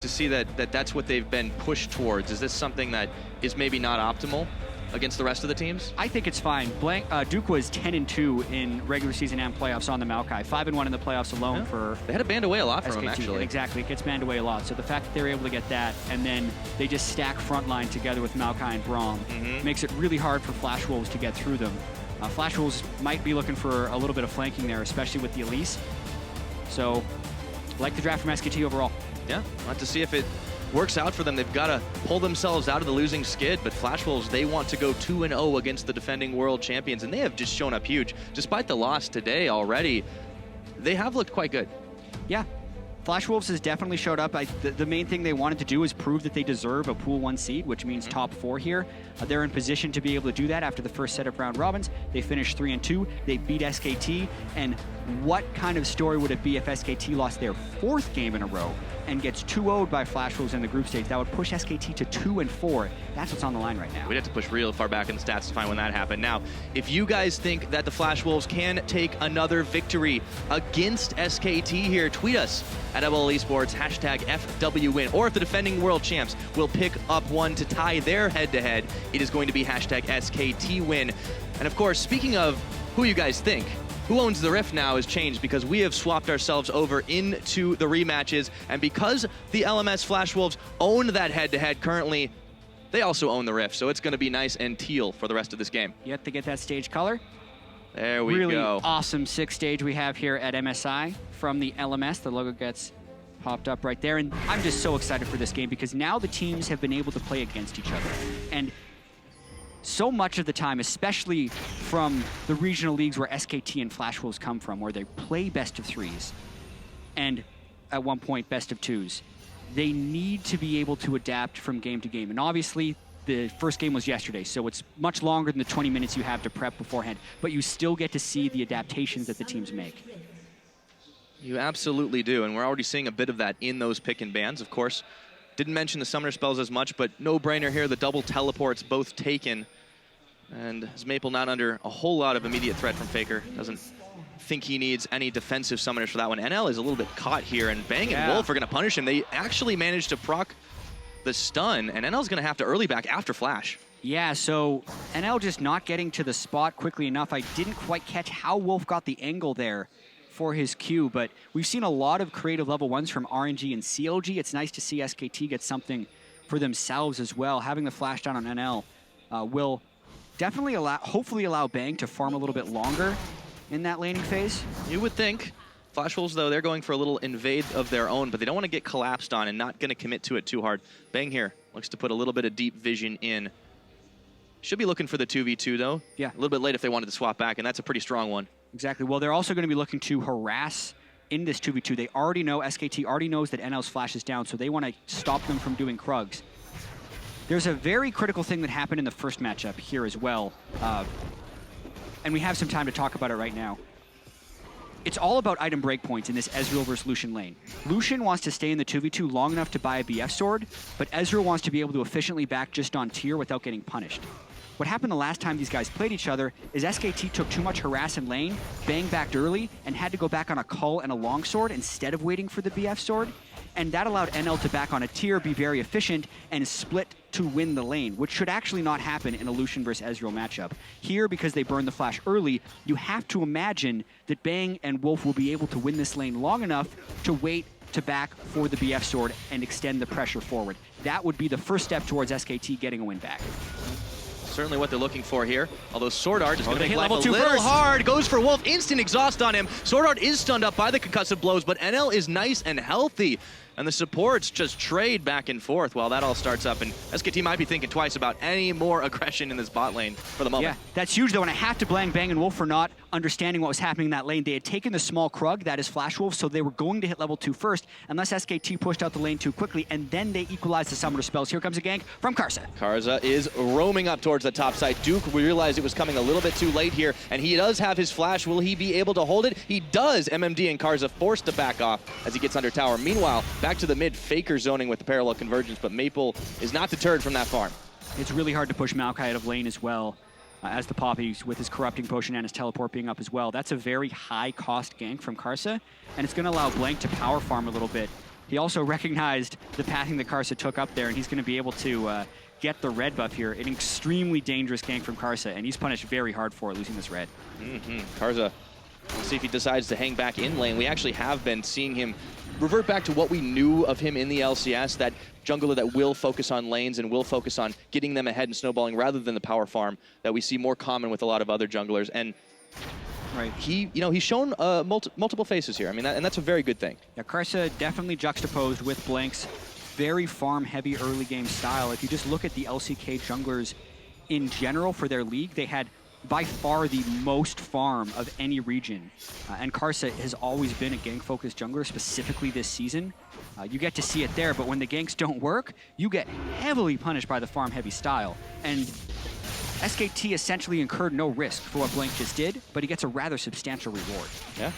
to see that's what they've been pushed towards. Is this something that is maybe not optimal against the rest of the teams? I think it's fine. Duke was 10-2 in regular season and playoffs on the Maokai. 5-1 in the playoffs alone for They had to band away a lot from SKT. him, actually. Exactly, it gets banned away a lot. So the fact that they're able to get that, and then they just stack frontline together with Maokai and Braum, makes it really hard for Flash Wolves to get through them. Flash Wolves might be looking for a little bit of flanking there, especially with the Elise. So, like the draft from SKT overall. Yeah, we'll have to see if it works out for them. They've got to pull themselves out of the losing skid, but Flash Wolves, they want to go 2-0 against the defending world champions, and they have just shown up huge. Despite the loss today already, they have looked quite good. Yeah, Flash Wolves has definitely showed up. The main thing they wanted to do is prove that they deserve a Pool 1 seed, which means top 4 here. They're in position to be able to do that after the first set of round robins. They finished 3-2. They beat SKT, and what kind of story would it be if SKT lost their 4th game in a row and gets 2-0'd by Flash Wolves in the group stage? That would push SKT to 2-4. That's what's on the line right now. We'd have to push real far back in the stats to find when that happened. Now, if you guys think that the Flash Wolves can take another victory against SKT here, tweet us at LL Esports, #FWWin. Or if the defending world champs will pick up one to tie their head-to-head, it is going to be #SKTWin. And of course, speaking of who you guys think, who owns the Rift now has changed, because we have swapped ourselves over into the rematches, and because the LMS Flash Wolves own that head-to-head currently, they also own the Rift, so it's going to be nice and teal for the rest of this game. Yet to get that stage color. There we really go. Awesome 6th stage we have here at MSI from the LMS. The logo gets popped up right there, and I'm just so excited for this game because now the teams have been able to play against each other. And so much of the time, especially from the regional leagues where SKT and Flash Wolves come from, where they play best of 3s and at one point best of 2s, they need to be able to adapt from game to game. And obviously, the first game was yesterday, so it's much longer than the 20 minutes you have to prep beforehand, but you still get to see the adaptations that the teams make. You absolutely do, and we're already seeing a bit of that in those pick and bans, of course. Didn't mention the summoner spells as much, but no-brainer here, the double teleports both taken. And as Maple not under a whole lot of immediate threat from Faker, doesn't think he needs any defensive summoners for that one. NL is a little bit caught here, and Bang and Wolf are going to punish him. They actually managed to proc the stun, and NL's going to have to early back after Flash. Yeah, so NL just not getting to the spot quickly enough. I didn't quite catch how Wolf got the angle there for his Q, but we've seen a lot of creative level 1s from RNG and CLG. It's nice to see SKT get something for themselves as well. Having the flash down on NL will definitely hopefully allow Bang to farm a little bit longer in that laning phase. You would think. Flash Wolves, though, they're going for a little invade of their own, but they don't want to get collapsed on and not going to commit to it too hard. Bang here looks to put a little bit of deep vision in. Should be looking for the 2v2, though. Yeah. A little bit late if they wanted to swap back, and that's a pretty strong one. Exactly. Well, they're also going to be looking to harass in this 2v2. They already know, SKT already knows that NL's flash is down, so they want to stop them from doing Krugs. There's a very critical thing that happened in the first matchup here as well, and we have some time to talk about it right now. It's all about item breakpoints in this Ezreal versus Lucian lane. Lucian wants to stay in the 2v2 long enough to buy a BF sword, but Ezreal wants to be able to efficiently back just on tier without getting punished. What happened the last time these guys played each other is SKT took too much harass in lane, Bang backed early, and had to go back on a cull and a longsword instead of waiting for the BF sword. And that allowed NL to back on a tier, be very efficient, and split to win the lane, which should actually not happen in a Lucian versus Ezreal matchup. Here, because they burned the flash early, you have to imagine that Bang and Wolf will be able to win this lane long enough to wait to back for the BF sword and extend the pressure forward. That would be the first step towards SKT getting a win back. Certainly what they're looking for here. Although SwordArt is going to make life level a 2 little first. hard. Goes for Wolf. Instant exhaust on him. SwordArt is stunned up by the concussive blows, but NL is nice and healthy. And the supports just trade back and forth while that all starts up. And SKT might be thinking twice about any more aggression in this bot lane for the moment. Yeah, that's huge though, and I have to blame Bang and Wolf for not understanding what was happening in that lane. They had taken the small Krug, that is Flash Wolf, so they were going to hit level 2 first, unless SKT pushed out the lane too quickly, and then they equalized the summoner spells. Here comes a gank from Karsa. Karsa is roaming up towards the top side. Duke, we realized it was coming a little bit too late here, and he does have his flash. Will he be able to hold it? He does. MMD and Karsa forced to back off as he gets under tower. Meanwhile, back to the mid, Faker zoning with the parallel convergence, but Maple is not deterred from that farm. It's really hard to push Maokai out of lane as well, as the Poppies with his corrupting potion and his teleport being up as well. That's a very high cost gank from Karsa, and it's going to allow Blank to power farm a little bit he also recognized the pathing that Karsa took up there, and he's going to be able to get the red buff here. An extremely dangerous gank from Karsa, and he's punished very hard for it, losing this red. Karsa, we'll see if he decides to hang back in lane. We actually have been seeing him revert back to what we knew of him in the LCS, that jungler that will focus on lanes and will focus on getting them ahead and snowballing rather than the power farm that we see more common with a lot of other junglers. And right, he's shown multiple faces here. I mean, and that's a very good thing. Yeah, Karsa definitely juxtaposed with Blank's very farm-heavy early game style. If you just look at the LCK junglers in general for their league, they had by far the most farm of any region. And Karsa has always been a gank-focused jungler, specifically this season. You get to see it there, but when the ganks don't work, you get heavily punished by the farm-heavy style. And SKT essentially incurred no risk for what Blank just did, but he gets a rather substantial reward. Yeah.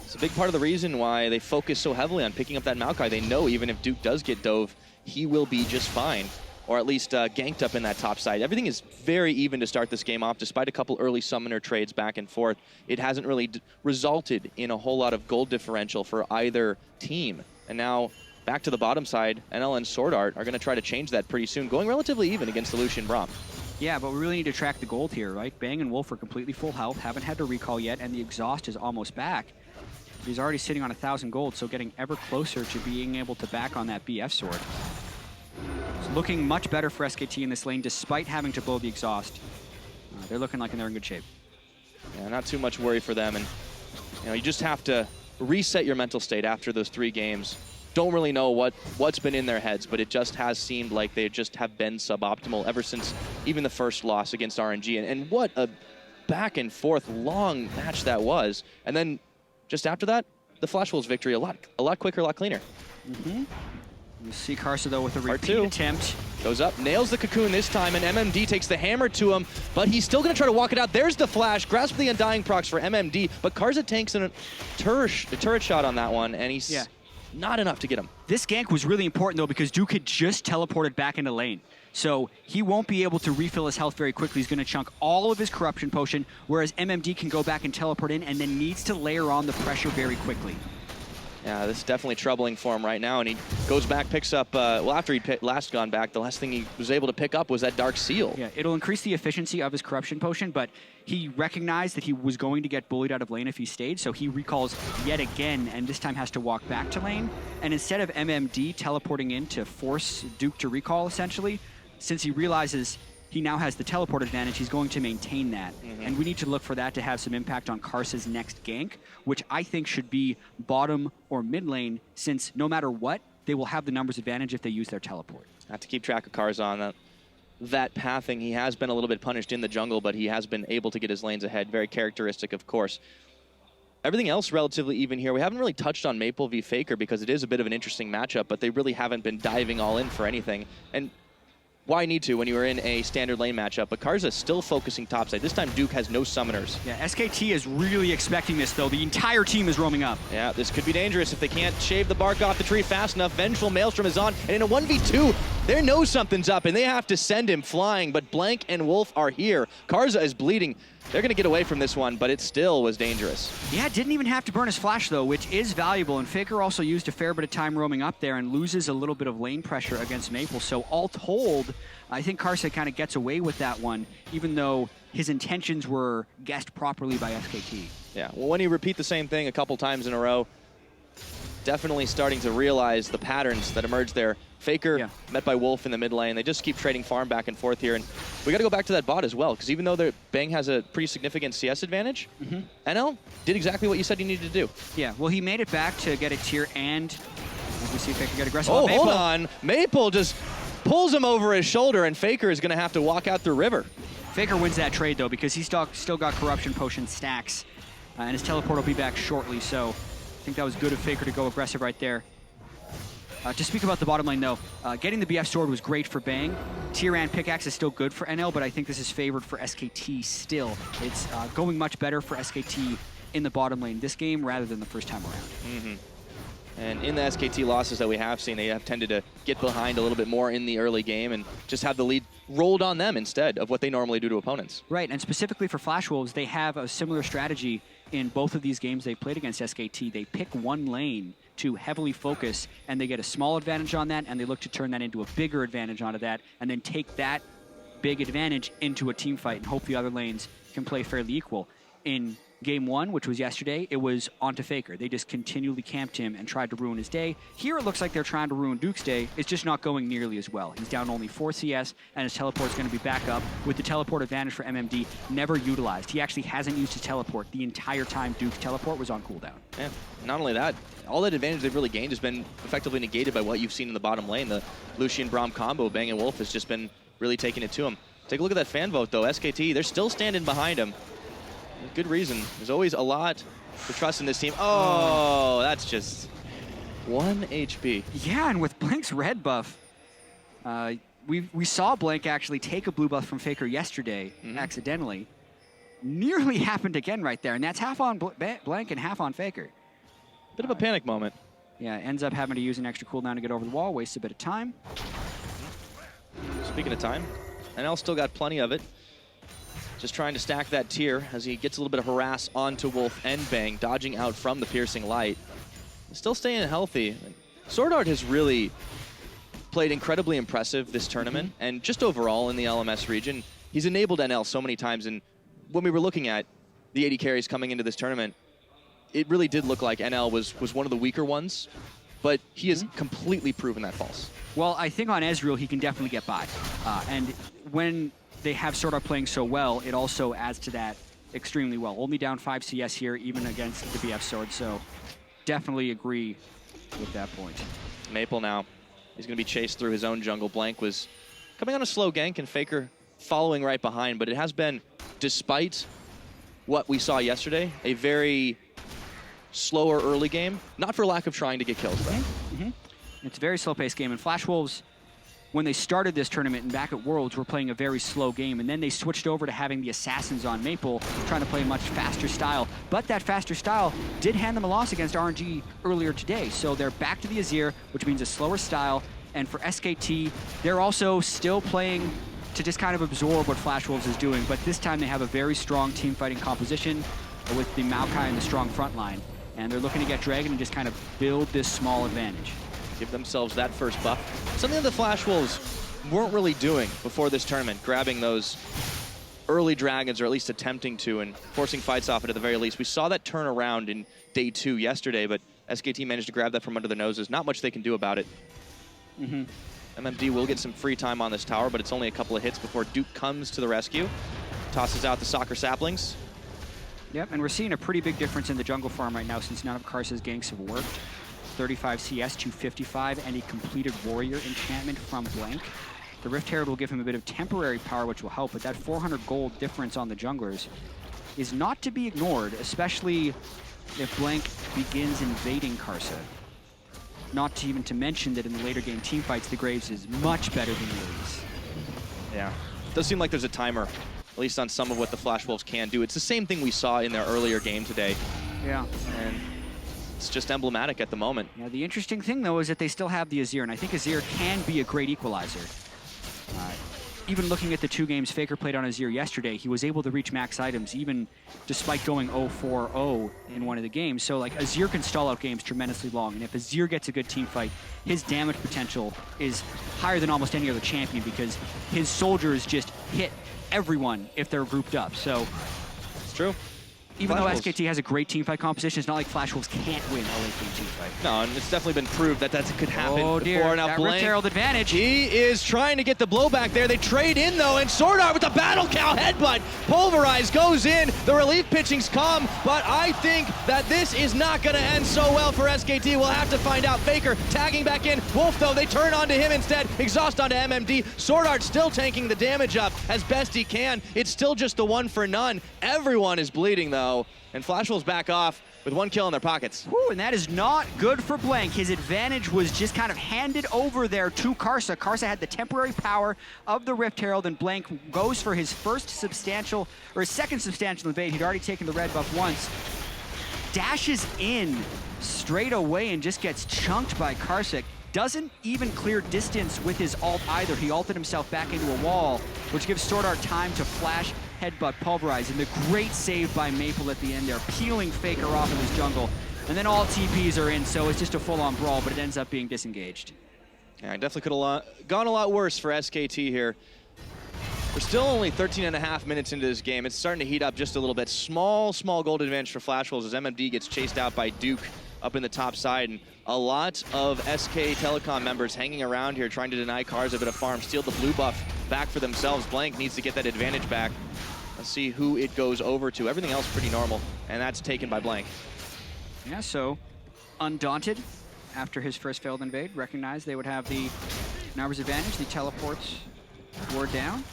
It's a big part of the reason why they focus so heavily on picking up that Maokai. They know even if Duke does get dove, he will be just fine, or at least ganked up in that top side. Everything is very even to start this game off, despite a couple early summoner trades back and forth. It hasn't really resulted in a whole lot of gold differential for either team. And now, back to the bottom side, NL and SwordArt are going to try to change that pretty soon, going relatively even against the Lucian Braum. Yeah, but we really need to track the gold here, right? Bang and Wolf are completely full health, haven't had to recall yet, and the exhaust is almost back. He's already sitting on 1,000 gold, so getting ever closer to being able to back on that BF sword. It's looking much better for SKT in this lane, despite having to blow the exhaust. They're looking like they're in good shape. Yeah, not too much worry for them, and you just have to reset your mental state after those 3 games. Don't really know what's been in their heads, but it just has seemed like they just have been suboptimal ever since even the first loss against RNG. And what a back and forth long match that was. And then just after that, the Flash Wolves victory a lot quicker, a lot cleaner. You see Karsa though with a Part repeat 2. attempt. Goes up, nails the cocoon this time, and MMD takes the hammer to him, but he's still going to try to walk it out. There's the flash, grasp the Undying procs for MMD, but Karsa tanks in a turret shot on that one, and he's not enough to get him. This gank was really important though because Duke had just teleported back into lane. So he won't be able to refill his health very quickly. He's going to chunk all of his corruption potion, whereas MMD can go back and teleport in and then needs to layer on the pressure very quickly. Yeah, this is definitely troubling for him right now, and he goes back, picks up, well, after he'd last gone back, the last thing he was able to pick up was that Dark Seal. Yeah, it'll increase the efficiency of his corruption potion, but he recognized that he was going to get bullied out of lane if he stayed, so he recalls yet again, and this time has to walk back to lane. And instead of MMD teleporting in to force Duke to recall, essentially, since he realizes he now has the teleport advantage, he's going to maintain that. And we need to look for that to have some impact on Karsa's next gank, which I think should be bottom or mid lane, since no matter what, they will have the numbers advantage if they use their teleport. Have to keep track of Karsa on that pathing. He has been a little bit punished in the jungle, but he has been able to get his lanes ahead. Very characteristic, of course. Everything else relatively even here. We haven't really touched on Maple v Faker because it is a bit of an interesting matchup, but they really haven't been diving all in for anything. And why need to when you were in a standard lane matchup? But Karsa is still focusing topside. This time Duke has no summoners. Yeah, SKT is really expecting this though. The entire team is roaming up. Yeah, this could be dangerous if they can't shave the bark off the tree fast enough. Vengeful Maelstrom is on, and in a 1v2, they know something's up, and they have to send him flying, but Blank and Wolf are here. Karsa is bleeding. They're going to get away from this one, but it still was dangerous. Yeah, didn't even have to burn his flash, though, which is valuable. And Faker also used a fair bit of time roaming up there and loses a little bit of lane pressure against Maple. So all told, I think Karsa kind of gets away with that one, even though his intentions were guessed properly by SKT. Yeah, well, when you repeat the same thing a couple times in a row, definitely starting to realize the patterns that emerge there. Faker met by Wolf in the mid lane. They just keep trading farm back and forth here. And we got to go back to that bot as well, because even though Bang has a pretty significant CS advantage, NL did exactly what you said he needed to do. Yeah, well, he made it back to get a tier, and as we see Faker get aggressive. Oh, hold on. Maple just pulls him over his shoulder, and Faker is going to have to walk out the river. Faker wins that trade, though, because he's still got corruption potion stacks, and his teleport will be back shortly. So I think that was good of Faker to go aggressive right there. To speak about the bottom lane, though, getting the BF sword was great for Bang. Tiran pickaxe is still good for NL, but I think this is favored for SKT still. It's going much better for SKT in the bottom lane this game rather than the first time around. And in the SKT losses that we have seen, they have tended to get behind a little bit more in the early game and just have the lead rolled on them instead of what they normally do to opponents. Right, and specifically for Flash Wolves, they have a similar strategy in both of these games they played against SKT. They pick one lane to heavily focus, and they get a small advantage on that, and they look to turn that into a bigger advantage onto that, and then take that big advantage into a team fight and hope the other lanes can play fairly equal. In Game 1, which was yesterday, it was onto Faker. They just continually camped him and tried to ruin his day. Here it looks like they're trying to ruin Duke's day. It's just not going nearly as well. He's down only 4 CS, and his teleport's going to be back up with the teleport advantage for MMD never utilized. He actually hasn't used his teleport the entire time Duke's teleport was on cooldown. Yeah, not only that, all that advantage they've really gained has been effectively negated by what you've seen in the bottom lane. The Lucian Braum combo, Bang and Wolf, has just been really taking it to him. Take a look at that fan vote, though. SKT, they're still standing behind him. Good reason. There's always a lot to trust in this team. Oh, that's just 1 HP. Yeah, and with Blank's red buff, we saw Blank actually take a blue buff from Faker yesterday, accidentally. Nearly happened again right there, and that's half on Blank and half on Faker. Bit of a panic moment. Yeah, ends up having to use an extra cooldown to get over the wall, wastes a bit of time. Speaking of time, NL still got plenty of it. Just trying to stack that tier as he gets a little bit of harass onto Wolf and Bang, dodging out from the piercing light. Still staying healthy. SwordArt has really played incredibly impressive this tournament, and just overall in the LMS region, he's enabled NL so many times. And when we were looking at the AD carries coming into this tournament, it really did look like NL was one of the weaker ones, but he has completely proven that false. Well, I think on Ezreal, he can definitely get by. And when they have SwordArt playing so well, it also adds to that extremely well. Only down 5 CS here, even against the BF Sword, so definitely agree with that point. Maple now. He's going to be chased through his own jungle. Blank was coming on a slow gank, and Faker following right behind, but it has been, despite what we saw yesterday, a very slower early game, not for lack of trying to get kills, though. It's a very slow-paced game, and Flash Wolves, when they started this tournament and back at Worlds, were playing a very slow game, and then they switched over to having the Assassins on Maple, trying to play a much faster style. But that faster style did hand them a loss against RNG earlier today, so they're back to the Azir, which means a slower style, and for SKT, they're also still playing to just kind of absorb what Flash Wolves is doing, but this time they have a very strong team fighting composition with the Maokai and the strong front line, and they're looking to get Dragon and just kind of build this small advantage. Give themselves that first buff. Something that the Flash Wolves weren't really doing before this tournament, grabbing those early dragons, or at least attempting to, and forcing fights off it at the very least. We saw that turn around in day 2 yesterday, but SKT managed to grab that from under their noses. Not much they can do about it. MMD will get some free time on this tower, but it's only a couple of hits before Duke comes to the rescue. Tosses out the soccer saplings. Yep, and we're seeing a pretty big difference in the jungle farm right now since none of Karsa's ganks have worked. 35 CS to 55, and a completed warrior enchantment from Blank. The Rift Herald will give him a bit of temporary power, which will help, but that 400 gold difference on the junglers is not to be ignored, especially if Blank begins invading Karsa. Not to even to mention that in the later game teamfights, the Graves is much better than the Elise. Yeah, it does seem like there's a timer, at least on some of what the Flash Wolves can do. It's the same thing we saw in their earlier game today. Yeah. And it's just emblematic at the moment. Yeah, the interesting thing, though, is that they still have the Azir, and I think Azir can be a great equalizer. Even looking at the 2 games Faker played on Azir yesterday, he was able to reach max items, even despite going 0-4-0 in one of the games. So, like, Azir can stall out games tremendously long, and if Azir gets a good team fight, his damage potential is higher than almost any other champion because his soldiers just hit everyone if they're grouped up. So, it's true. Even though SKT has a great teamfight composition, it's not like Flash Wolves can't win a late game teamfight. No, and it's definitely been proved that could happen before. Now that Blank, Rift Herald advantage. He is trying to get the blowback there. They trade in, though, and SwordArt with the Battle Cow headbutt. Pulverized goes in. The relief pitching's come, but I think that this is not going to end so well for SKT. We'll have to find out. Faker tagging back in. Wolf, though, they turn onto him instead. Exhaust onto MMD. SwordArt still tanking the damage up as best he can. It's still just the 1 for none. Everyone is bleeding, though. And Flash Wolves back off with 1 kill in their pockets. Whew, and that is not good for Blank. His advantage was just kind of handed over there to Karsa. Karsa had the temporary power of the Rift Herald, and Blank goes for his first substantial, or his second substantial invade. He'd already taken the red buff once. Dashes in straight away and just gets chunked by Karsa. Doesn't even clear distance with his ult either. He ulted himself back into a wall, which gives SwordArt time to flash, headbutt, pulverize, and the great save by Maple at the end there, peeling Faker off in his jungle. And then all TPs are in, so it's just a full-on brawl, but it ends up being disengaged. Yeah, it definitely could have gone a lot worse for SKT here. We're still only 13.5 minutes into this game. It's starting to heat up just a little bit. Small gold advantage for Flash Wolves as MMD gets chased out by Duke up in the top side. And a lot of SKTelecom members hanging around here trying to deny Karsa a bit of farm, steal the blue buff back for themselves. Blank needs to get that advantage back. Let's see who it goes over to. Everything else pretty normal, and that's taken by Blank. Yeah, so Undaunted, after his first failed invade, recognized they would have the numbers advantage. The teleports were down.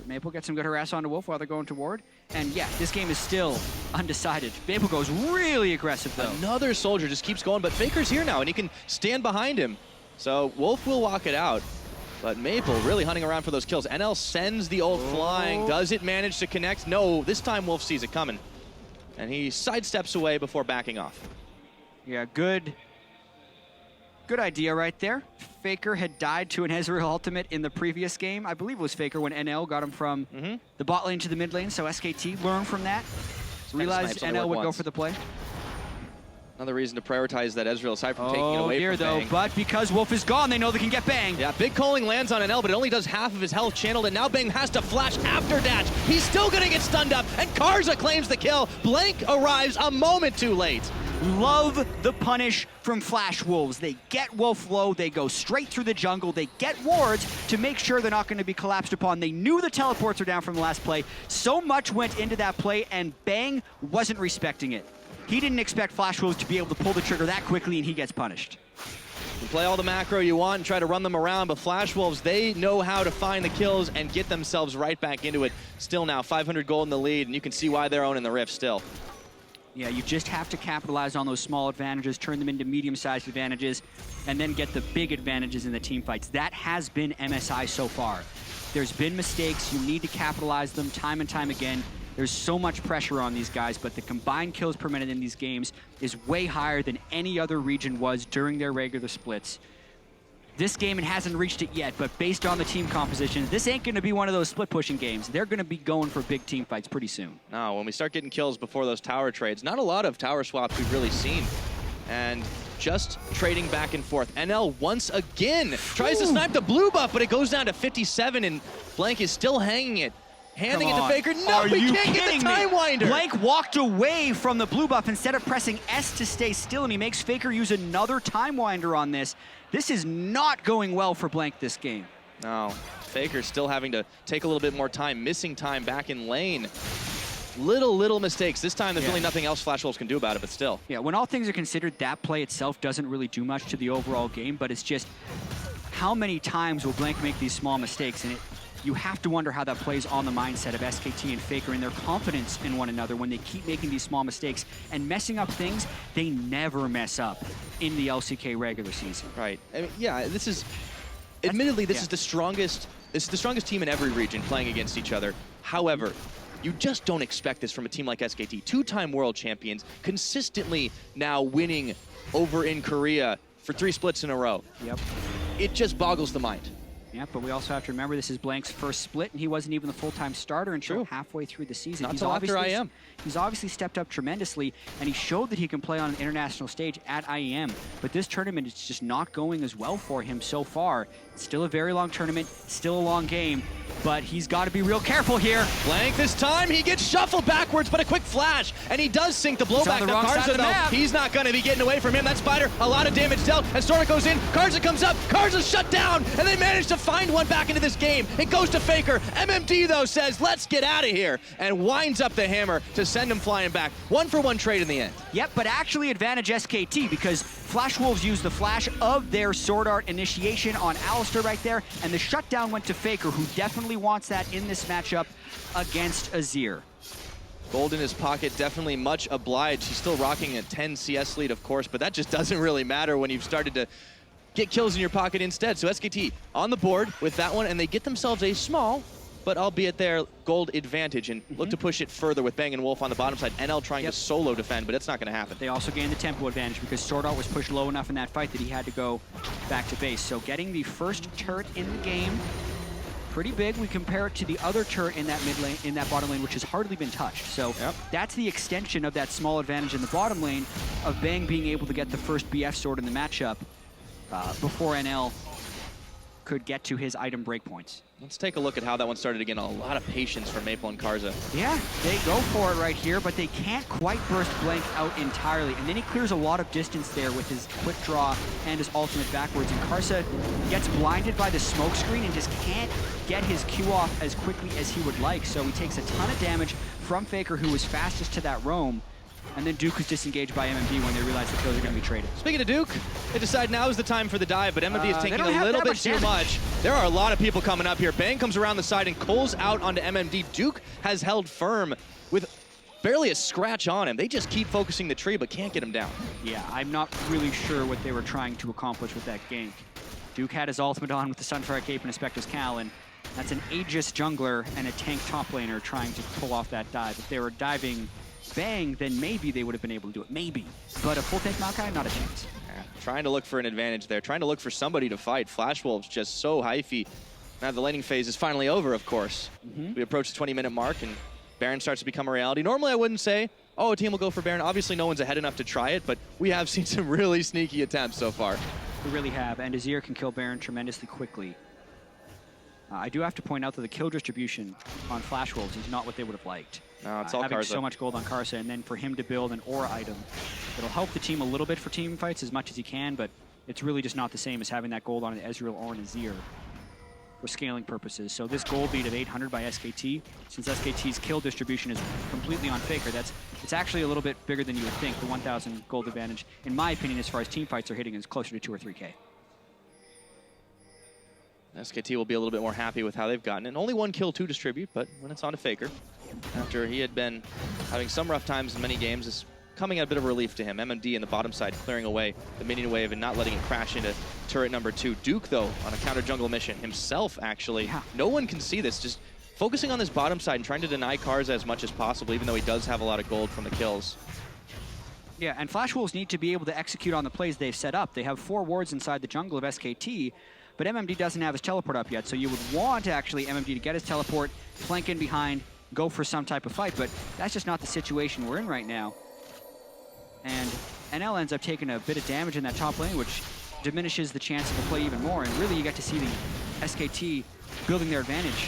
Maple gets some good harass onto Wolf while they're going to ward. And yeah, this game is still undecided. Maple goes really aggressive though. Another soldier just keeps going, but Faker's here now and he can stand behind him. So Wolf will walk it out, but Maple really hunting around for those kills. NL sends the ult flying. Does it manage to connect? No, this time Wolf sees it coming. And he sidesteps away before backing off. Yeah, good idea right there. Faker had died to an Ezreal ultimate in the previous game. I believe it was Faker when NL got him from the bot lane to the mid lane, so SKT learned from that. Realized NL would go for the play. Another reason to prioritize that Ezreal aside from taking it away here from though, Bang. but because Wolf is gone, they know they can get Bang. Yeah, big calling lands on NL, but it only does half of his health channeled, and now Bang has to flash after dash. He's still gonna get stunned up, and Karsa claims the kill. Blank arrives a moment too late. Love the punish from Flash Wolves. They get Wolf low, they go straight through the jungle, they get wards to make sure they're not going to be collapsed upon. They knew the teleports were down from the last play. So much went into that play, and Bang wasn't respecting it. He didn't expect Flash Wolves to be able to pull the trigger that quickly, and he gets punished. You play all the macro you want and try to run them around, but Flash Wolves, they know how to find the kills and get themselves right back into it. Still now, 500 gold in the lead, and you can see why they're owning the Rift still. Yeah, you just have to capitalize on those small advantages, turn them into medium-sized advantages, and then get the big advantages in the team fights. That has been MSI so far. There's been mistakes. You need to capitalize them time and time again. There's so much pressure on these guys, but the combined kills per minute in these games is way higher than any other region was during their regular splits. This game, it hasn't reached it yet, but based on the team composition, this ain't going to be one of those split-pushing games. They're going to be going for big team fights pretty soon. No, when we start getting kills before those tower trades, not a lot of tower swaps we've really seen. And just trading back and forth. NL once again tries to snipe the blue buff, but it goes down to 57, and Blank is still hanging it. Handing it to Faker. No, he can't get the time winder. Blank walked away from the blue buff instead of pressing S to stay still, and he makes Faker use another time winder on this. This is not going well for Blank this game. No, Faker's still having to take a little bit more time, missing time back in lane. Little mistakes. This time there's really nothing else Flash Wolves can do about it, but still. Yeah, when all things are considered, that play itself doesn't really do much to the overall game, but it's just how many times will Blank make these small mistakes, and you have to wonder how that plays on the mindset of SKT and Faker and their confidence in one another when they keep making these small mistakes and messing up things they never mess up in the LCK regular season. Right. I mean, yeah, this is, admittedly, this is the strongest team in every region playing against each other. However, you just don't expect this from a team like SKT. Two-time world champions, consistently now winning over in Korea for 3 splits in a row. Yep. It just boggles the mind. Yeah, but we also have to remember this is Blank's first split, and he wasn't even the full-time starter until halfway through the season. Not until after IEM. He's obviously stepped up tremendously, and he showed that he can play on an international stage at IEM. But this tournament is just not going as well for him so far. It's still a very long tournament, still a long game, but he's got to be real careful here. Blank this time, he gets shuffled backwards, but a quick flash, and he does sink the blowback. Now Karsa, though, he's not going to be getting away from him. That Spider, a lot of damage dealt, and SwordArt goes in, Karsa comes up, Karsa's shut down, and they manage to find one back into this game. It goes to Faker. MMD, though, says, let's get out of here, and winds up the hammer to send him flying back. 1-for-1 trade in the end. Yep, but actually advantage SKT because Flash Wolves used the flash of their SwordArt initiation on Alistar right there, and the shutdown went to Faker, who definitely wants that in this matchup against Azir. Gold in his pocket, definitely much obliged. He's still rocking a 10 CS lead, of course, but that just doesn't really matter when you've started to get kills in your pocket instead. So SKT on the board with that one, and they get themselves a small, but albeit their gold advantage, and look to push it further with Bang and Wolf on the bottom side. NL trying to solo defend, but it's not going to happen. They also gained the tempo advantage because SwordArt was pushed low enough in that fight that he had to go back to base. So getting the first turret in the game pretty big. We compare it to the other turret in that mid lane, in that bottom lane, which has hardly been touched. So that's the extension of that small advantage in the bottom lane of Bang being able to get the first BF sword in the matchup before NL could get to his item breakpoints. Let's take a look at how that one started again. A lot of patience from Maple and Karsa. Yeah, they go for it right here, but they can't quite burst Blank out entirely. And then he clears a lot of distance there with his quick draw and his ultimate backwards. And Karsa gets blinded by the smoke screen and just can't get his Q off as quickly as he would like. So he takes a ton of damage from Faker, who was fastest to that roam. And then Duke is disengaged by MMD when they realize that those are going to be traded. Speaking of Duke, they decide now is the time for the dive, but MMD is taking a little bit too damage. much. There are a lot of people coming up here. Bang comes around the side and pulls out onto MMD. Duke has held firm with barely a scratch on him. They just keep focusing the tree, but can't get him down. Yeah, I'm not really sure what they were trying to accomplish with that gank. Duke had his ultimate on with the Sunfire Cape and a Spectre's Cal, and that's an Aegis jungler and a tank top laner trying to pull off that dive. If they were diving Bang, then maybe they would have been able to do it. Maybe. But a full tank Maokai, not a chance. Yeah, trying to look for an advantage there. Trying to look for somebody to fight. Flash Wolves just so hyphy. Now the laning phase is finally over, of course. We approach the 20-minute mark, and Baron starts to become a reality. Normally I wouldn't say, oh, a team will go for Baron. Obviously no one's ahead enough to try it, but we have seen some really sneaky attempts so far. We really have, and Azir can kill Baron tremendously quickly. I do have to point out that the kill distribution on Flash Wolves is not what they would have liked. No, it's all having Karsa. so much gold on Karsa, and then for him to build an aura item, it'll help the team a little bit for team fights as much as he can, but it's really just not the same as having that gold on an Ezreal or an Azir for scaling purposes. So this gold lead of 800 by SKT, since SKT's kill distribution is completely on Faker, it's actually a little bit bigger than you would think. The 1,000 gold advantage, in my opinion, as far as team fights are hitting, is closer to 2 or 3K. SKT will be a little bit more happy with how they've gotten it. Only one kill to distribute, but when it's on to Faker, after he had been having some rough times in many games, is coming at a bit of relief to him. MMD in the bottom side clearing away the minion wave and not letting it crash into turret number 2. Duke, though, on a counter jungle mission himself, actually. Yeah. No one can see this, just focusing on this bottom side and trying to deny Karsa as much as possible, even though he does have a lot of gold from the kills. Yeah, and Flash Wolves need to be able to execute on the plays they've set up. They have 4 wards inside the jungle of SKT, but MMD doesn't have his teleport up yet, so you would want actually MMD to get his teleport, flank in behind, go for some type of fight, but that's just not the situation we're in right now. And NL ends up taking a bit of damage in that top lane, which diminishes the chance of the play even more, and really you get to see the SKT building their advantage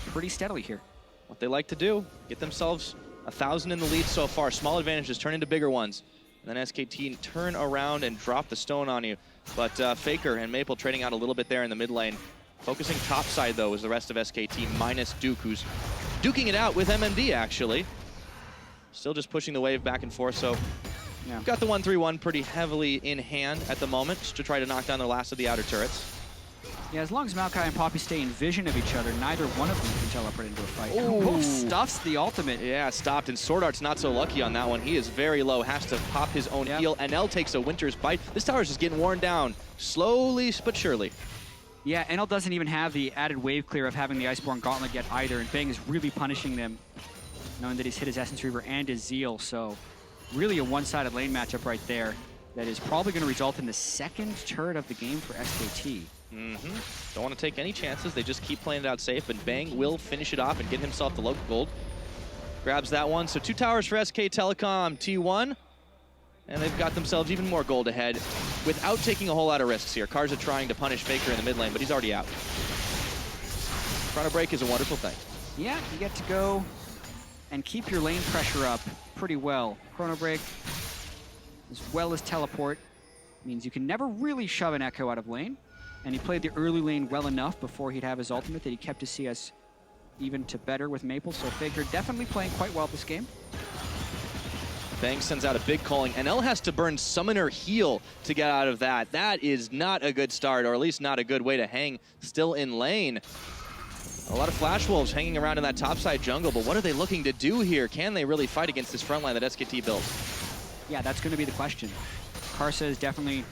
pretty steadily here. What they like to do, get themselves 1,000 in the lead so far. Small advantages turn into bigger ones. And then SKT turn around and drop the stone on you. But Faker and Maple trading out a little bit there in the mid lane. Focusing top side, though, is the rest of SKT, minus Duke, who's duking it out with MMD, actually. Still just pushing the wave back and forth, so Yeah. got the 1-3-1 pretty heavily in hand at the moment, just to try to knock down the last of the outer turrets. Yeah, as long as Maokai and Poppy stay in vision of each other, neither one of them can teleport into a fight. Ooh. Wolf stuffs the ultimate. Yeah, stopped, and SwordArt's not so lucky on that one. He is very low, has to pop his own heal. NL takes a Winter's Bite. This tower's just getting worn down, slowly but surely. Yeah, NL doesn't even have the added wave clear of having the Iceborne Gauntlet yet either, and Bang is really punishing them, knowing that he's hit his Essence Reaver and his Zeal, so really a one-sided lane matchup right there that is probably going to result in the second turret of the game for SKT. Don't want to take any chances. They just keep playing it out safe, and Bang will finish it off and get himself the local gold. Grabs that one. So 2 towers for SKTelecom T1, and they've got themselves even more gold ahead without taking a whole lot of risks here. Karsa trying to punish Faker in the mid lane, but he's already out. Chrono Break is a wonderful thing. Yeah, you get to go and keep your lane pressure up pretty well. Chrono Break, as well as Teleport, means you can never really shove an Ekko out of lane. And he played the early lane well enough before he'd have his ultimate that he kept his CS even to better with Maple. So Faker definitely playing quite well this game. Bang sends out a big calling. NL has to burn Summoner Heal to get out of that. That is not a good start, or at least not a good way to hang still in lane. A lot of Flash Wolves hanging around in that topside jungle, but what are they looking to do here? Can they really fight against this front line that SKT built? Yeah, that's going to be the question. Karsa is definitely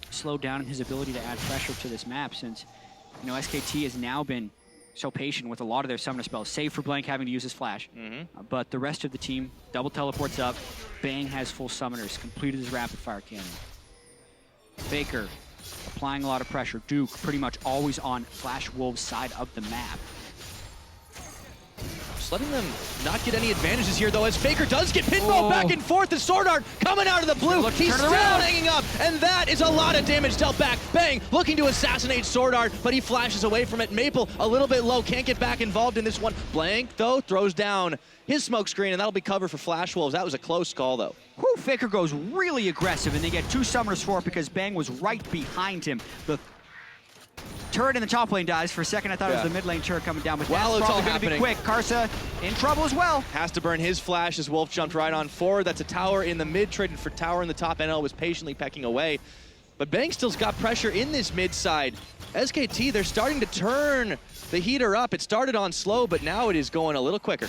slowed down in his ability to add pressure to this map since, you know, SKT has now been so patient with a lot of their summoner spells, save for Blank having to use his flash. But the rest of the team double teleports up. Bang has full summoners, completed his rapid fire cannon. Faker applying a lot of pressure. Duke pretty much always on Flash Wolves' side of the map. Just letting them not get any advantages here, though, as Faker does get pinball Oh. back and forth. The SwordArt coming out of the blue. Look, He's turn still around. hanging up, and that is a lot of damage dealt back. Bang, looking to assassinate SwordArt, but he flashes away from it. Maple, a little bit low, can't get back involved in this one. Blank, though, throws down his smoke screen, and that'll be cover for Flash Wolves. That was a close call, though. Whew, Faker goes really aggressive, and they get 2 summoners for it because Bang was right behind him. The turret in the top lane dies. For a second, I thought it was the mid lane turret coming down, but While that's it's all probably going to be happening. quick. Karsa in trouble as well. Has to burn his flash as Wolf jumped right on forward. That's a tower in the mid, traded for tower in the top. NL was patiently pecking away. But Bang still's got pressure in this mid side. SKT, they're starting to turn the heater up. It started on slow, but now it is going a little quicker.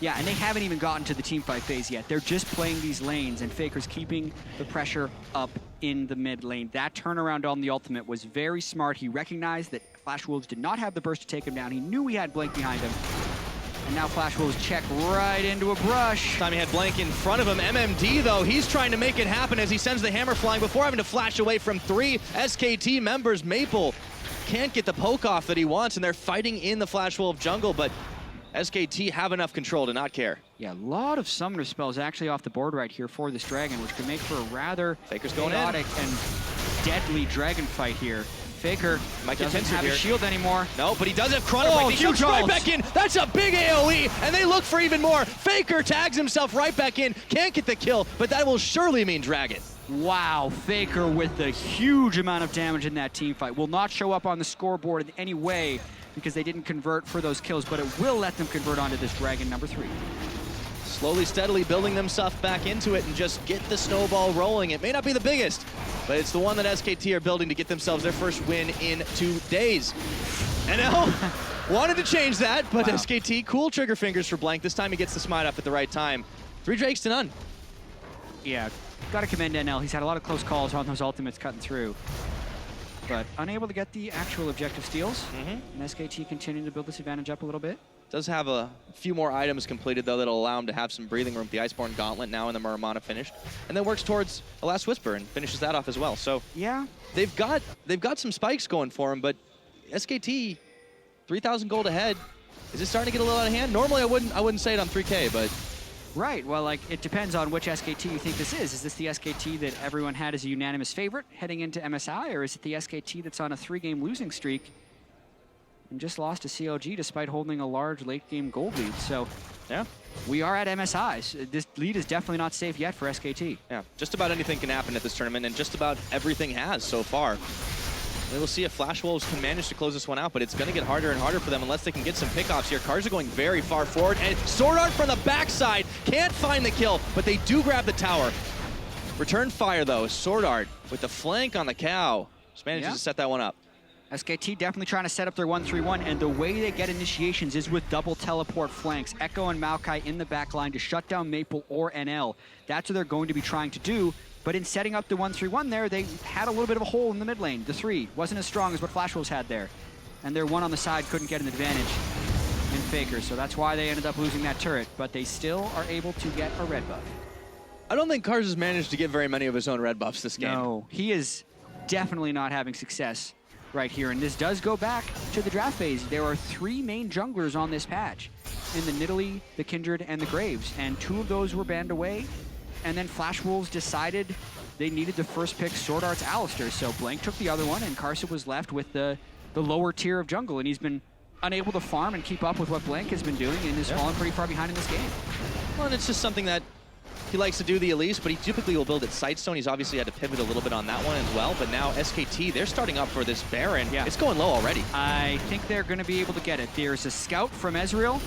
Yeah, and they haven't even gotten to the teamfight phase yet. They're just playing these lanes, and Faker's keeping the pressure up in the mid lane. That turnaround on the ultimate was very smart. He recognized that Flash Wolves did not have the burst to take him down. He knew he had Blink behind him. And now Flash Wolves check right into a brush. This time he had Blank in front of him. MMD, though, he's trying to make it happen as he sends the hammer flying before having to flash away from 3 SKT members. Maple can't get the poke off that he wants, and they're fighting in the Flash Wolf jungle, but SKT have enough control to not care. Yeah, a lot of summoner spells actually off the board right here for this dragon, which could make for a rather Faker's going chaotic and deadly dragon fight here. Faker Might get doesn't tensive have here. his shield anymore. No, but he does have Chrono Oh, Break. He huge jumps right ults. back in. That's a big AoE, and they look for even more. Faker tags himself right back in. Can't get the kill, but that will surely mean Dragon. Wow, Faker with a huge amount of damage in that team fight. Will not show up on the scoreboard in any way because they didn't convert for those kills, but it will let them convert onto this dragon number 3. Slowly, steadily building themselves back into it and just get the snowball rolling. It may not be the biggest, but it's the one that SKT are building to get themselves their first win in 2 days. NL wanted to change that, but Wow. SKT, cool trigger fingers for Blank. This time he gets the smite up at the right time. 3 Drakes to none. Yeah, gotta commend NL. He's had a lot of close calls on those ultimates cutting through, but unable to get the actual objective steals. And SKT continuing to build this advantage up a little bit. Does have a few more items completed, though, that'll allow him to have some breathing room. The Iceborne Gauntlet now in the Muramana finished, and then works towards a Last Whisper and finishes that off as well. So Yeah, they've got some spikes going for him, but SKT, 3,000 gold ahead. Is it starting to get a little out of hand? Normally I wouldn't say it on 3K, but right. Well, like, it depends on which SKT you think this is. Is this the SKT that everyone had as a unanimous favorite heading into MSI, or is it the SKT that's on a 3-game losing streak and just lost to CLG despite holding a large late-game gold lead? So yeah. we are at MSI. So this lead is definitely not safe yet for SKT. Yeah, just about anything can happen at this tournament, and just about everything has so far. We will see if Flash Wolves can manage to close this one out, but it's going to get harder and harder for them unless they can get some pickoffs here. Karsa going very far forward, and SwordArt from the backside can't find the kill, but they do grab the tower. Return fire, though. SwordArt with the flank on the cow. Just manages to set that one up. SKT definitely trying to set up their 1-3-1, and the way they get initiations is with double teleport flanks. Ekko and Maokai in the back line to shut down Maple or NL. That's what they're going to be trying to do, but in setting up the 1-3-1 there, they had a little bit of a hole in the mid lane. The 3 wasn't as strong as what Flash Wolves had there, and their 1 on the side couldn't get an advantage in Faker, so that's why they ended up losing that turret, but they still are able to get a red buff. I don't think Karsa's managed to get very many of his own red buffs this game. No, he is definitely not having success right here, and this does go back to the draft phase. There are 3 main junglers on this patch, in the Nidalee, the Kindred, and the Graves, and 2 of those were banned away, and then Flash Wolves decided they needed to first pick SwordArt's Alistar, so Blank took the other one, and Karsa was left with the lower tier of jungle, and he's been unable to farm and keep up with what Blank has been doing, and has fallen pretty far behind in this game. Well, and it's just something that he likes to do, the Elise, but he typically will build at Sightstone. He's obviously had to pivot a little bit on that one as well, but now SKT, they're starting up for this Baron. Yeah. It's going low already. I think they're going to be able to get it. There's a scout from Ezreal.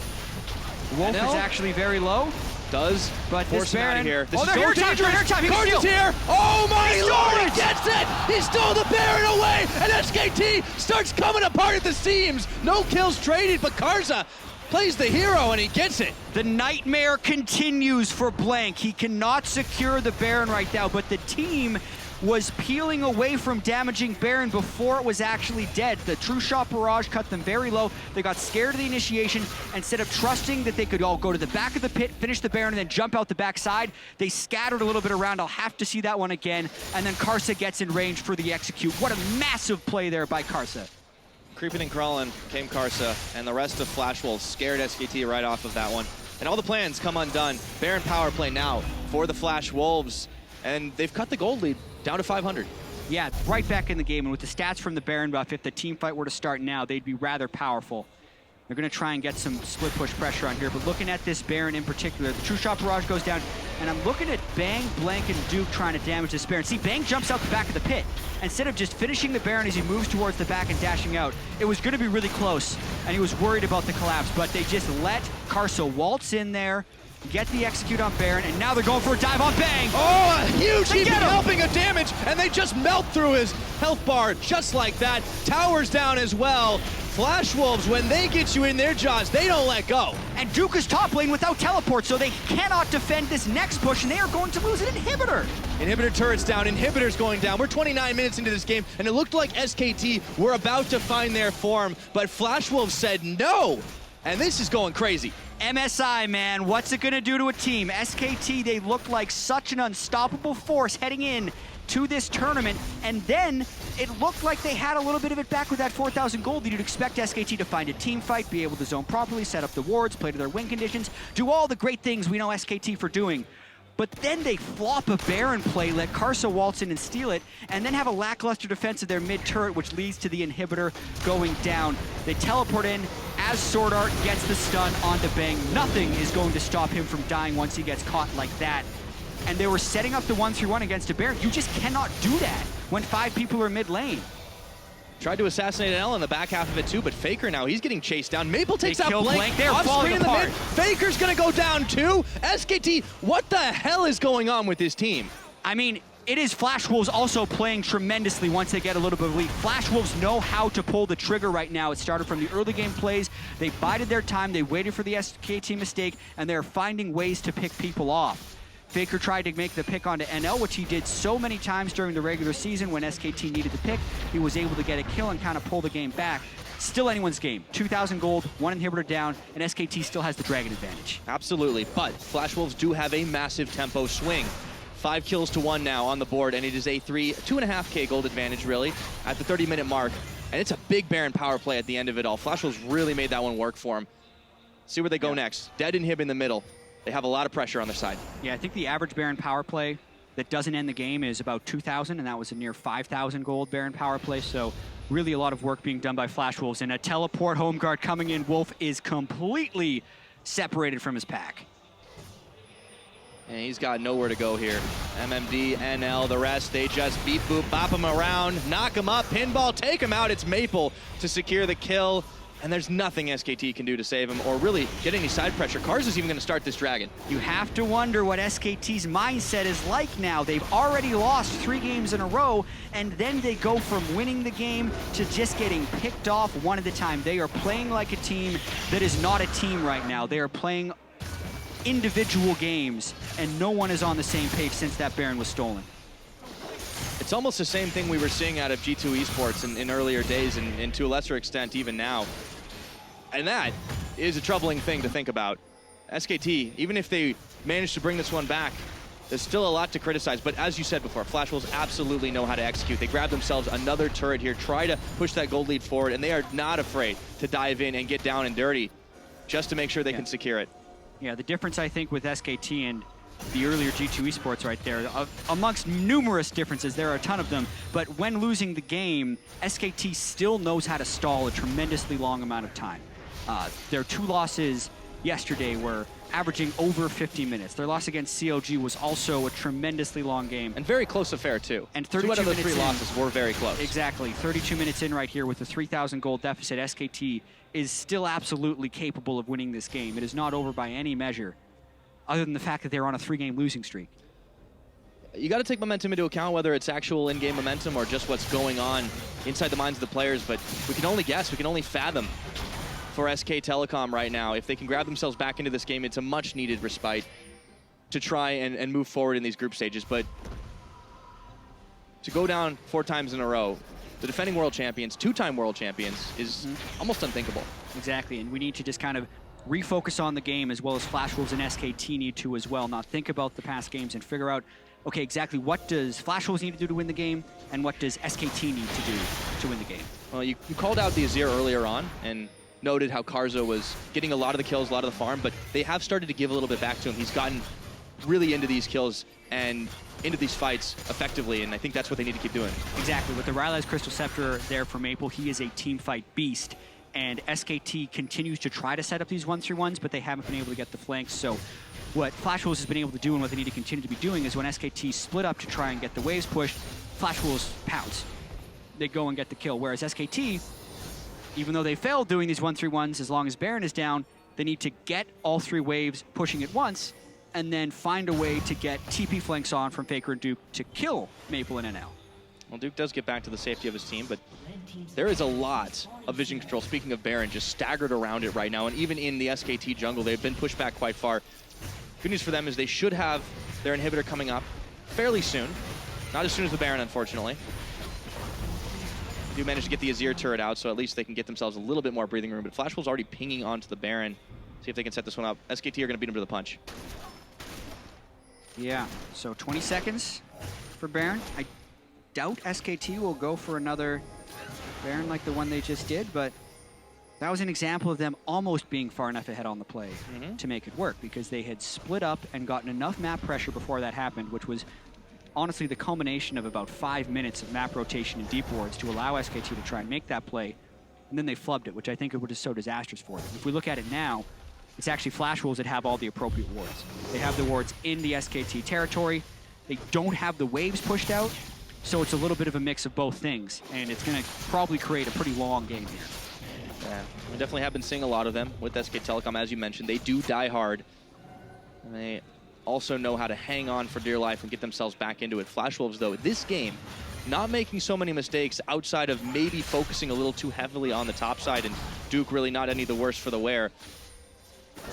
Wolf NL? is actually very low. Does But force this him out Baron, of here. This oh, is they're so hair time, dangerous. hair time, he can Karsa's steal. here. Oh my He stole lord, it. he gets it. He stole the Baron away, and SKT starts coming apart at the seams. No kills traded, but Karsa plays the hero, and he gets it. The nightmare continues for Blank. He cannot secure the Baron right now, but the team was peeling away from damaging Baron before it was actually dead. The True Shot Barrage cut them very low. They got scared of the initiation. Instead of trusting that they could all go to the back of the pit, finish the Baron, and then jump out the backside, they scattered a little bit around. I'll have to see that one again. And then Karsa gets in range for the execute. What a massive play there by Karsa. Creeping and crawling came Karsa, and the rest of Flash Wolves scared SKT right off of that one. And all the plans come undone. Baron power play now for the Flash Wolves, and they've cut the gold lead down to 500. Yeah, right back in the game, and with the stats from the Baron buff, if the team fight were to start now, they'd be rather powerful. They're going to try and get some split push pressure on here, but looking at this Baron in particular, the True Shot Barrage goes down, and I'm looking at Bang, Blank, and Duke trying to damage this Baron. See, Bang jumps out the back of the pit. Instead of just finishing the Baron as he moves towards the back and dashing out, it was going to be really close, and he was worried about the collapse, but they just let Karsa waltz in there, get the execute on Baron, and now they're going for a dive on Bang. Oh, a huge heap helping of damage, and they just melt through his health bar just like that. Towers down as well. Flash Wolves, when they get you in their jaws, they don't let go. And Duke is top lane without teleport, so they cannot defend this next push, and they are going to lose an inhibitor. Inhibitor turret's down, inhibitor's going down. We're 29 minutes into this game, and it looked like SKT were about to find their form, but Flash Wolves said no, and this is going crazy. MSI, man, what's it gonna do to a team? SKT, they looked like such an unstoppable force heading in to this tournament, and then it looked like they had a little bit of it back with that 4,000 gold lead. You'd expect SKT to find a team fight, be able to zone properly, set up the wards, play to their win conditions, do all the great things we know SKT for doing. But then they flop a Baron play, let Karsa waltz in and steal it, and then have a lackluster defense of their mid turret, which leads to the inhibitor going down. They teleport in as SwordArt gets the stun onto Bang. Nothing is going to stop him from dying once he gets caught like that. And they were setting up the 1-3-1 against a Baron. You just cannot do that when 5 people are mid lane. Tried to assassinate NL in the back half of it too, but Faker now, he's getting chased down. Maple takes out Blank. They're falling apart. Faker's gonna go down too. SKT, what the hell is going on with this team? I mean, it is Flash Wolves also playing tremendously once they get a little bit of lead. Flash Wolves know how to pull the trigger right now. It started from the early game plays. They bided their time. They waited for the SKT mistake, and they're finding ways to pick people off. Faker tried to make the pick onto NL, which he did so many times during the regular season when SKT needed the pick. He was able to get a kill and kind of pull the game back. Still anyone's game. 2,000 gold, 1 inhibitor down, and SKT still has the Dragon advantage. Absolutely, but Flash Wolves do have a massive tempo swing. 5 kills to 1 now on the board, and it is a 2.5K gold advantage, really, at the 30-minute mark. And it's a big Baron power play at the end of it all. Flash Wolves really made that one work for him. See where they go next. Dead inhib in the middle. They have a lot of pressure on their side. Yeah, I think the average Baron power play that doesn't end the game is about 2,000, and that was a near 5,000 gold Baron power play, so really a lot of work being done by Flash Wolves. And a teleport home guard coming in. Wolf is completely separated from his pack. And he's got nowhere to go here. MMD, NL, the rest, they just beep, boop, bop him around, knock him up, pinball, take him out. It's Maple to secure the kill. And there's nothing SKT can do to save him or really get any side pressure. Karsa's even going to start this Dragon. You have to wonder what SKT's mindset is like now. They've already lost 3 games in a row, and then they go from winning the game to just getting picked off one at a time. They are playing like a team that is not a team right now. They are playing individual games, and no one is on the same page since that Baron was stolen. It's almost the same thing we were seeing out of G2 Esports in earlier days, and to a lesser extent even now. And that is a troubling thing to think about. SKT, even if they manage to bring this one back, there's still a lot to criticize. But as you said before, Flash Wolves absolutely know how to execute. They grab themselves another turret here, try to push that gold lead forward, and they are not afraid to dive in and get down and dirty just to make sure they can secure it. Yeah, the difference, I think, with SKT and the earlier G2 Esports right there, amongst numerous differences, there are a ton of them, but when losing the game, SKT still knows how to stall a tremendously long amount of time. Their 2 losses yesterday were averaging over 50 minutes. Their loss against CLG was also a tremendously long game. And very close affair, too. And 32 2 out of the minutes 3 losses were very close. Exactly. 32 minutes in right here with a 3,000 gold deficit. SKT is still absolutely capable of winning this game. It is not over by any measure, other than the fact that they're on a 3-game losing streak. You got to take momentum into account, whether it's actual in-game momentum or just what's going on inside the minds of the players, but we can only guess, we can only fathom for SKTelecom right now. If they can grab themselves back into this game, it's a much-needed respite to try and move forward in these group stages. But to go down 4 times in a row, the defending world champions, 2-time world champions, is almost unthinkable. Exactly, and we need to just kind of refocus on the game as well as Flash Wolves and SKT need to as well. Not think about the past games and figure out, okay, exactly what does Flash Wolves need to do to win the game and what does SKT need to do to win the game. Well, you called out the Azir earlier on and noted how Karsa was getting a lot of the kills, a lot of the farm, but they have started to give a little bit back to him. He's gotten really into these kills and into these fights effectively, and I think that's what they need to keep doing. Exactly. With the Rylai's Crystal Scepter there for Maple, he is a team fight beast, and SKT continues to try to set up these 1-3-1s, but they haven't been able to get the flanks. So what Flash Wolves has been able to do and what they need to continue to be doing is when SKT split up to try and get the waves pushed, Flash Wolves pounce. They go and get the kill, whereas SKT, even though they failed doing these 1-3-1s, as long as Baron is down, they need to get all 3 waves pushing at once, and then find a way to get TP flanks on from Faker and Duke to kill Maple and NL. Well, Duke does get back to the safety of his team, but there is a lot of vision control, speaking of Baron, just staggered around it right now, and even in the SKT jungle, they've been pushed back quite far. Good news for them is they should have their inhibitor coming up fairly soon. Not as soon as the Baron, unfortunately. They do manage to get the Azir turret out, so at least they can get themselves a little bit more breathing room, but Flash Wolves already pinging onto the Baron. See if they can set this one up. SKT are going to beat him to the punch. Yeah, so 20 seconds for Baron. I doubt SKT will go for another Baron like the one they just did, but that was an example of them almost being far enough ahead on the play to make it work, because they had split up and gotten enough map pressure before that happened, which was honestly the culmination of about 5 minutes of map rotation and deep wards to allow SKT to try and make that play, and then they flubbed it, which I think it was just so disastrous for them. If we look at it now, it's actually Flash Wolves that have all the appropriate wards. They have the wards in the SKT territory. They don't have the waves pushed out, so it's a little bit of a mix of both things, and it's going to probably create a pretty long game here. Yeah, we definitely have been seeing a lot of them with SKTelecom, as you mentioned. They do die hard, and they also know how to hang on for dear life and get themselves back into it. Flash Wolves, though, this game, not making so many mistakes outside of maybe focusing a little too heavily on the top side, and Duke really not any the worse for the wear.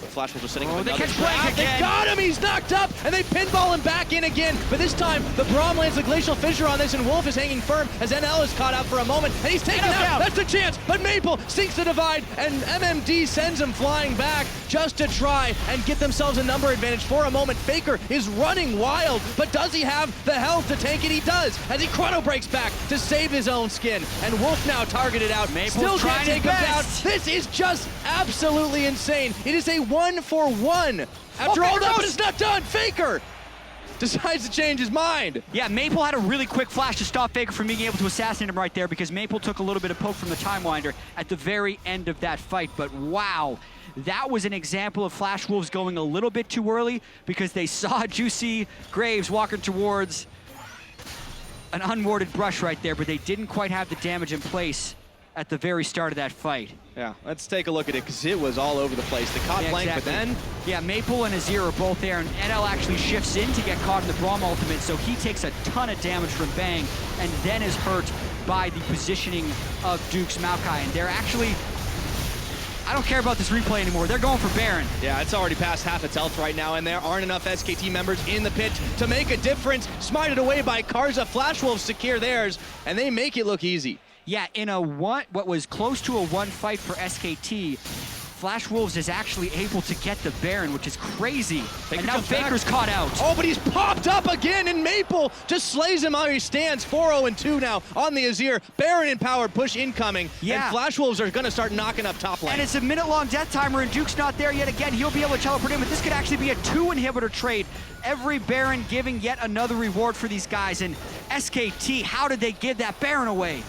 The Flash Wolves are setting up another trap. They got him! He's knocked up, and they pinball him back in again. But this time, the Braum lands the Glacial Fissure on this, and Wolf is hanging firm as NL is caught out for a moment, and he's taken out. That's the chance, but Maple sinks the divide, and MMD sends him flying back just to try and get themselves a number advantage for a moment. Faker is running wild, but does he have the health to tank it? He does, as he chrono breaks back to save his own skin, and Wolf now targeted out. Maple's still can't take him down. This is just absolutely insane. It is a 1-for-1. After all that, but it's not done. Faker decides to change his mind. Yeah, Maple had a really quick flash to stop Faker from being able to assassinate him right there, because Maple took a little bit of poke from the Time Winder at the very end of that fight. But wow, that was an example of Flash Wolves going a little bit too early, because they saw Juicy Graves walking towards an unwarded brush right there, but they didn't quite have the damage in place at the very start of that fight. Yeah, let's take a look at it, because it was all over the place. They caught Blank, exactly. But then... Yeah, Maple and Azir are both there, and NL actually shifts in to get caught in the Braum ultimate, so he takes a ton of damage from Bang, and then is hurt by the positioning of Duke's Maokai. And they're actually... I don't care about this replay anymore. They're going for Baron. Yeah, it's already past half its health right now, and there aren't enough SKT members in the pit to make a difference. Smited away by Karsa. Flash Wolves secure theirs, and they make it look easy. Yeah, in a what was close to a 1 fight for SKT, Flash Wolves is actually able to get the Baron, which is crazy. And now Faker's caught out. Oh, but he's popped up again, and Maple just slays him how he stands. 4-0-2 now on the Azir. Baron empowered, push incoming. Yeah. And Flash Wolves are going to start knocking up top lane. And it's a minute-long death timer, and Duke's not there yet again. He'll be able to teleport in, but this could actually be a 2-inhibitor trade. Every Baron giving yet another reward for these guys. And SKT, how did they give that Baron away?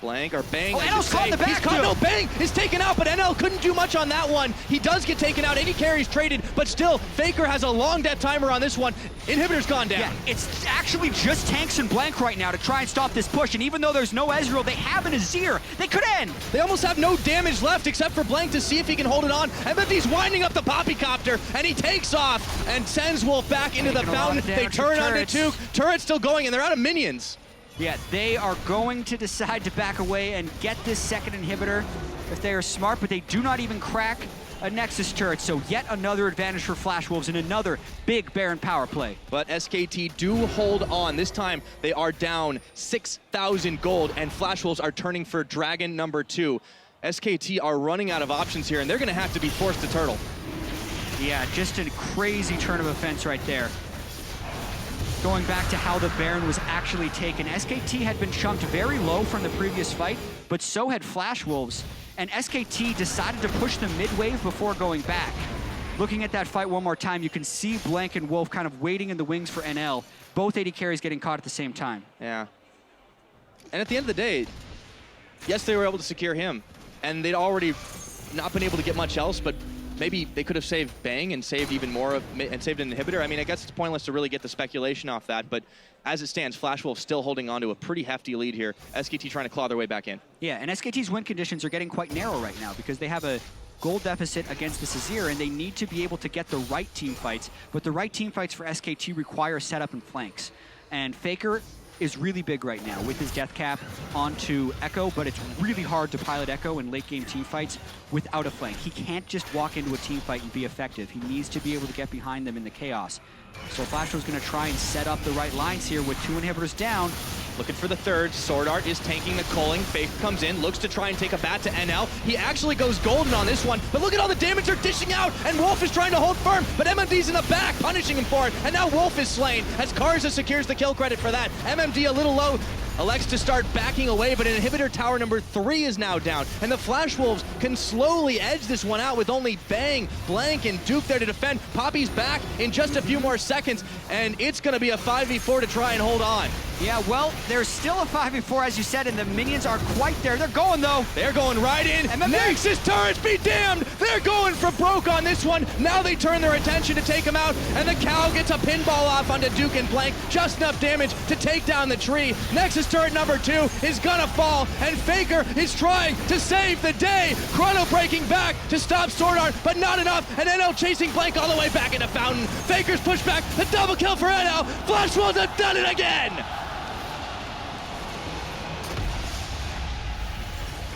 Blank or Bang. Oh, NL's caught in the back. He's caught. No, Bang is taken out, but NL couldn't do much on that one. He does get taken out. Any carries traded, but still, Faker has a long death timer on this one. Inhibitor's gone down. Yeah, it's actually just Tanks and Blank right now to try and stop this push. And even though there's no Ezreal, they have an Azir. They could end. They almost have no damage left except for Blank to see if he can hold it on. And then he's winding up the Poppycopter, and he takes off and sends Wolf back into the fountain. They turn onto Duke. Turret's still going, and they're out of minions. Yeah, they are going to decide to back away and get this second inhibitor if they are smart, but they do not even crack a Nexus turret, so yet another advantage for Flash Wolves and another big Baron power play. But SKT do hold on. This time they are down 6,000 gold, and Flash Wolves are turning for Dragon number 2. SKT are running out of options here, and they're going to have to be forced to turtle. Yeah, just a crazy turn of events right there. Going back to how the Baron was actually taken, SKT had been chunked very low from the previous fight, but so had Flash Wolves, and SKT decided to push the mid-wave before going back. Looking at that fight one more time, you can see Blank and Wolf kind of waiting in the wings for NL, both AD carries getting caught at the same time. Yeah. And at the end of the day, yes, they were able to secure him, and they'd already not been able to get much else, but maybe they could have saved Bang and saved even more and saved an inhibitor. I mean, I guess it's pointless to really get the speculation off that, but as it stands, Flash Wolf still holding on to a pretty hefty lead here. SKT trying to claw their way back in. Yeah, and SKT's win conditions are getting quite narrow right now because they have a gold deficit against this Azir, and they need to be able to get the right team fights, but the right team fights for SKT require setup and flanks. And Faker is really big right now with his death cap onto Ekko, but it's really hard to pilot Ekko in late game team fights without a flank. He can't just walk into a team fight and be effective. He needs to be able to get behind them in the chaos. So Flashwell's going to try and set up the right lines here with 2 inhibitors down. Looking for the third. SwordArt is tanking the culling. Faker comes in, looks to try and take a bat to NL. He actually goes golden on this one, but look at all the damage they're dishing out, and Wolf is trying to hold firm, but MMD's in the back, punishing him for it, and now Wolf is slain as Karsa secures the kill credit for that. MMD a little low, elects to start backing away, but inhibitor tower number 3 is now down, and the Flash Wolves can slowly edge this one out with only Bang, Blank, and Duke there to defend. Poppy's back in just a few more seconds, and it's going to be a 5v4 to try and hold on. Yeah, well, there's still a 5v4, as you said, and the minions are quite there. They're going, though. They're going right in. MMD. Nexus turrets be damned. They're going for broke on this one. Now they turn their attention to take him out, and the cow gets a pinball off onto Duke and Blank. Just enough damage to take down the tree. Nexus turret number 2 is gonna fall, and Faker is trying to save the day. Chrono breaking back to stop SwordArt, but not enough, and NL chasing Blank all the way back into Fountain. Faker's pushed back, the double kill for NL. Flash Wolves have done it again!